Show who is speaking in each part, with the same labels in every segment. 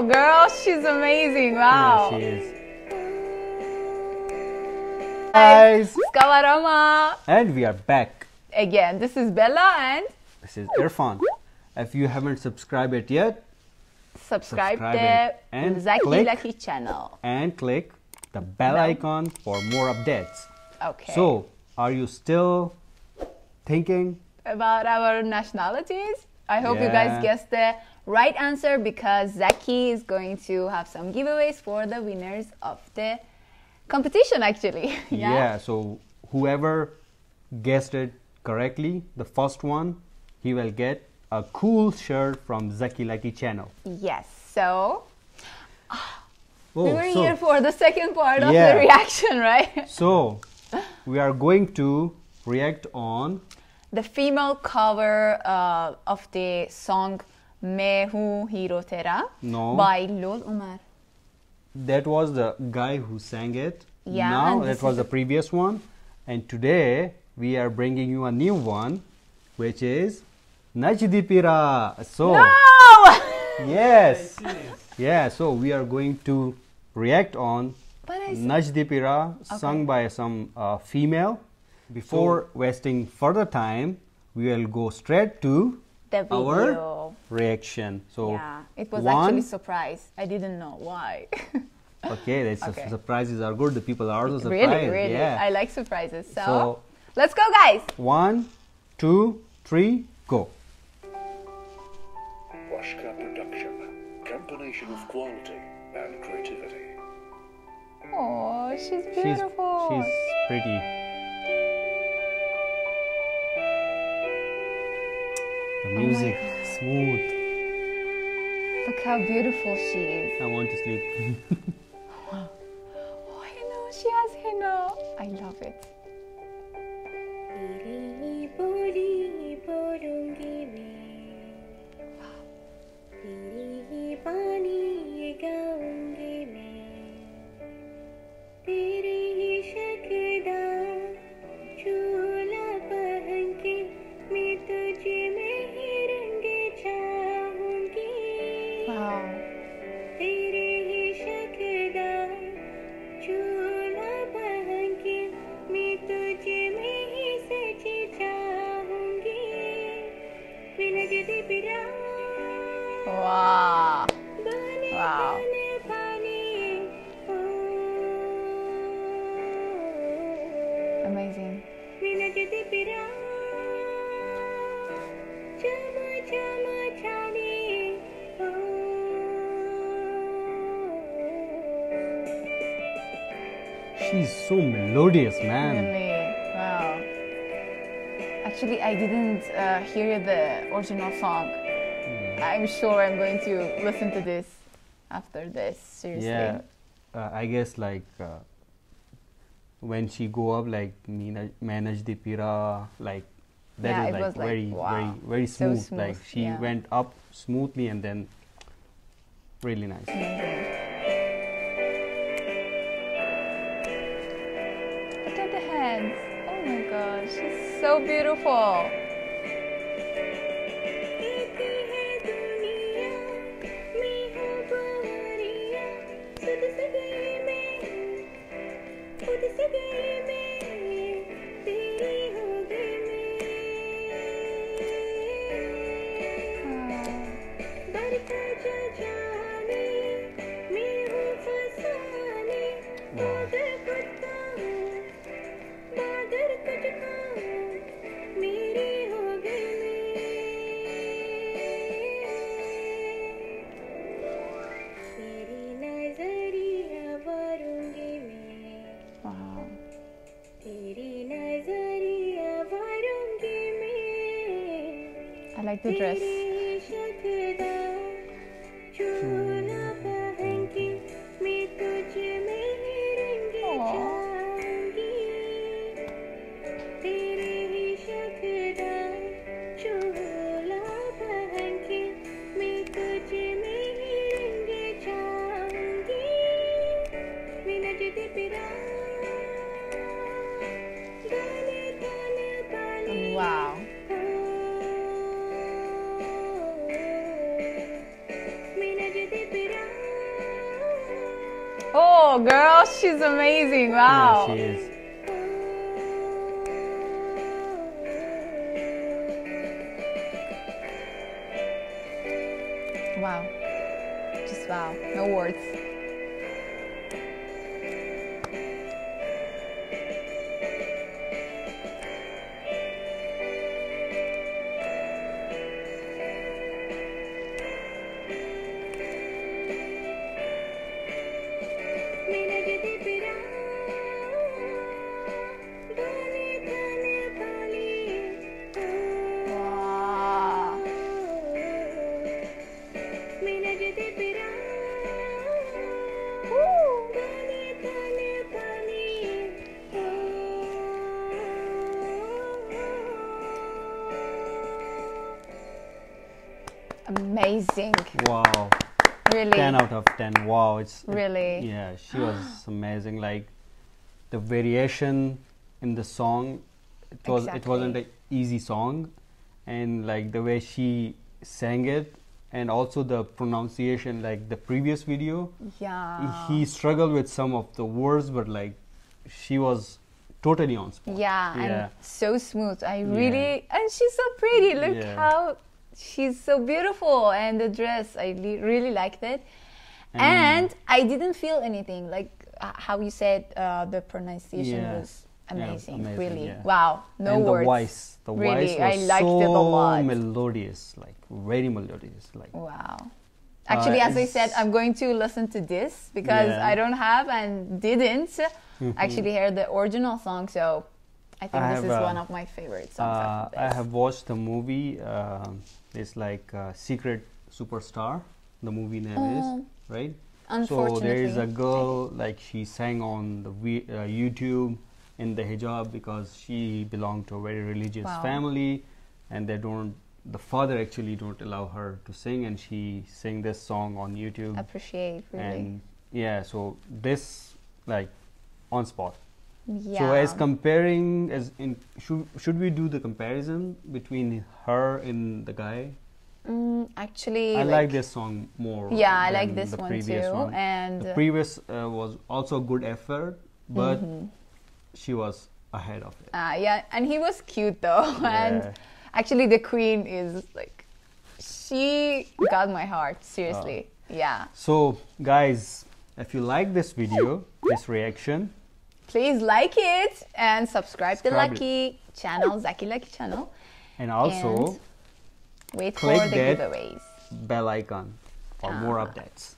Speaker 1: beautiful, girl. She's amazing. Wow.
Speaker 2: Yeah, she is. Guys,
Speaker 1: Skavarama.
Speaker 2: and we are back.
Speaker 1: Again, this is Bella and
Speaker 2: This is Irfan. If you haven't subscribed it yet,
Speaker 1: subscribe
Speaker 2: Subscribe
Speaker 1: to
Speaker 2: and
Speaker 1: Zaki
Speaker 2: click.
Speaker 1: Lucky channel.
Speaker 2: and click the bell icon for more updates.
Speaker 1: Okay.
Speaker 2: So, are you still thinking?
Speaker 1: About our nationalities, I hope you guys
Speaker 2: Yeah.
Speaker 1: guessed the right answer because Zaki is going to have some giveaways for the winners of the competition actually.
Speaker 2: Yeah, so whoever guessed it correctly, the first one, he will get a cool shirt from Zaki Lucky channel.
Speaker 1: Yes. So
Speaker 2: Oh,
Speaker 1: we were here for the second part of
Speaker 2: Yeah.
Speaker 1: the reaction, right?
Speaker 2: so we are going to react on
Speaker 1: The female cover of the song "Main Hoon Hero Tera"
Speaker 2: No.
Speaker 1: by Lol Umar.
Speaker 2: that was the guy who sang it.
Speaker 1: Yeah,
Speaker 2: Now
Speaker 1: and
Speaker 2: that
Speaker 1: this
Speaker 2: was
Speaker 1: is
Speaker 2: the previous one, and today we are bringing you a new one, which is Najdi Pira. So
Speaker 1: No!
Speaker 2: yes, yeah. So we are going to react on
Speaker 1: But I see.
Speaker 2: Najdi Pira, sung by some female. Before wasting further time, we will go straight to
Speaker 1: The
Speaker 2: our
Speaker 1: video.
Speaker 2: reaction. So
Speaker 1: Yeah, it was
Speaker 2: one,
Speaker 1: actually surprise. I didn't know why.
Speaker 2: okay, that's
Speaker 1: Okay.
Speaker 2: surprises are good. The people are also surprised.
Speaker 1: Really, really.
Speaker 2: Yeah.
Speaker 1: I like surprises. So,
Speaker 2: So-
Speaker 1: let's go, guys.
Speaker 2: 1, 2, 3, go.
Speaker 3: Washka Production, combination of quality and creativity.
Speaker 1: Oh, she's
Speaker 2: She's
Speaker 1: beautiful.
Speaker 2: pretty. The music smooth.
Speaker 1: Look how beautiful she is.
Speaker 2: I want to sleep.
Speaker 1: Oh, henna. She has henna. I love it.
Speaker 4: तेरी बोली बोलूंगी मैं तेरी ही बानी गाऊंगी मैं तेरी ही शक्दा चोला पहन के मैं तुझे में ही रंग चाहूंगी
Speaker 1: Wow.
Speaker 4: तेरे ही शक्दा चोला पहन के मैं तुझे में ही सच चाहूंगी बिना जदी पिरा
Speaker 1: Wow.
Speaker 4: बने
Speaker 1: Wow.
Speaker 4: बने पानी ओ
Speaker 1: Amazing.
Speaker 4: बिना जदी पिरा चम चम छाने ओ
Speaker 2: She's so melodious, man.
Speaker 1: Really? Wow. Actually, I didn't hear the original song. I'm sure I'm going to listen to this after this. Seriously.
Speaker 2: Yeah, I guess like when she go up like manage the pira, like that
Speaker 1: Yeah,
Speaker 2: is
Speaker 1: it
Speaker 2: like
Speaker 1: was like,
Speaker 2: very
Speaker 1: wow,
Speaker 2: very
Speaker 1: so
Speaker 2: smooth.
Speaker 1: smooth,
Speaker 2: Like she
Speaker 1: yeah.
Speaker 2: went up smoothly and then really nice.
Speaker 1: Amazing. Look at the hands. Oh my gosh, she's so beautiful.
Speaker 4: एक है दुनिया मैं हूँ बावरिया खुद से गई मैं खुद से गई मैं तेरी हो गई मैं बरखा जा जाने मैं हूँ फसाने मगर खुदा मगर तुझको मेरी हो गई तेरी नजरिया भरूंगी मैं
Speaker 1: Wow.
Speaker 4: तेरी नजरिया भरूंगी मैं
Speaker 1: I like the dress.
Speaker 4: तेरी शक्दा चोला पहन के मैं तुझ में ही रंग जाऊंगी तेरी ही शक्दा चोला पहन के मैं तुझ में ही रंग जाऊंगी बिना जदी पिरा गाने गाने गाने
Speaker 1: Wow. beautiful, girl. She's amazing. Wow.
Speaker 2: Yeah, she is.
Speaker 1: Wow. Just wow. No words.
Speaker 4: मेरा जिद पिरा गाने गाने पाले
Speaker 1: Wow.
Speaker 4: मेरा जिद पिरा गाने गाने पाले
Speaker 1: Amazing.
Speaker 2: Wow.
Speaker 1: Really.
Speaker 2: 10 out of 10. Wow,
Speaker 1: Really.
Speaker 2: Yeah, she was amazing. Like the variation in the song, it wasn't an easy song, and like the way she sang it, and also the pronunciation. Like the previous video,
Speaker 1: Yeah.
Speaker 2: he struggled with some of the words, but like she was totally on spot.
Speaker 1: Yeah,
Speaker 2: Yeah.
Speaker 1: and so smooth. I really, and she's so pretty. Look
Speaker 2: Yeah.
Speaker 1: how she's so beautiful, and the dress, I really liked it. And I didn't feel anything like how you said the pronunciation
Speaker 2: Yeah.
Speaker 1: was amazing.
Speaker 2: amazing,
Speaker 1: Really,
Speaker 2: yeah.
Speaker 1: wow, no
Speaker 2: And
Speaker 1: words.
Speaker 2: the
Speaker 1: Really,
Speaker 2: voice
Speaker 1: I
Speaker 2: was
Speaker 1: liked it a
Speaker 2: so
Speaker 1: lot.
Speaker 2: melodious, like very melodious, like.
Speaker 1: Wow. Actually, as I
Speaker 2: it's-
Speaker 1: said, I'm going to listen to this because
Speaker 2: Yeah.
Speaker 1: I don't have and didn't actually hear the original song. So I think
Speaker 2: I
Speaker 1: this
Speaker 2: have,
Speaker 1: is one of my favorite songs. after
Speaker 2: I
Speaker 1: this.
Speaker 2: have watched the movie. It's like Secret Superstar. The movie name is right. So there is a
Speaker 1: Unfortunately,
Speaker 2: girl like she sang on the YouTube in the hijab because she belonged to a very religious
Speaker 1: Wow.
Speaker 2: family, and the father actually don't allow her to sing, and she sang this song on YouTube.
Speaker 1: appreciate really.
Speaker 2: And yeah, so this like on spot.
Speaker 1: Yeah.
Speaker 2: So as comparing, should we do the comparison between her and the guy?
Speaker 1: Actually,
Speaker 2: I like this song more.
Speaker 1: Yeah, I
Speaker 2: than
Speaker 1: like this
Speaker 2: the
Speaker 1: one
Speaker 2: previous
Speaker 1: too.
Speaker 2: one.
Speaker 1: And
Speaker 2: The previous was also a good effort, but she was ahead of it.
Speaker 1: yeah, and he was cute though. And
Speaker 2: Yeah.
Speaker 1: actually, the queen is like, she got my heart. Seriously, yeah.
Speaker 2: So guys, if you like this video, this reaction,
Speaker 1: Please like it and subscribe to
Speaker 2: Subscribe
Speaker 1: Lucky channel, Zaki Lucky channel.
Speaker 2: and also
Speaker 1: And wait for
Speaker 2: click
Speaker 1: the
Speaker 2: that
Speaker 1: giveaways.
Speaker 2: bell icon for more updates.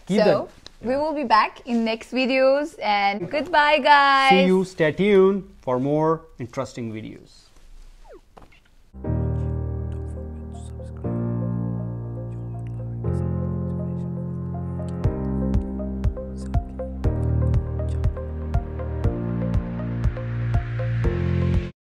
Speaker 1: So we will be back in next videos, and goodbye, guys.
Speaker 2: See you. Stay tuned for more interesting videos.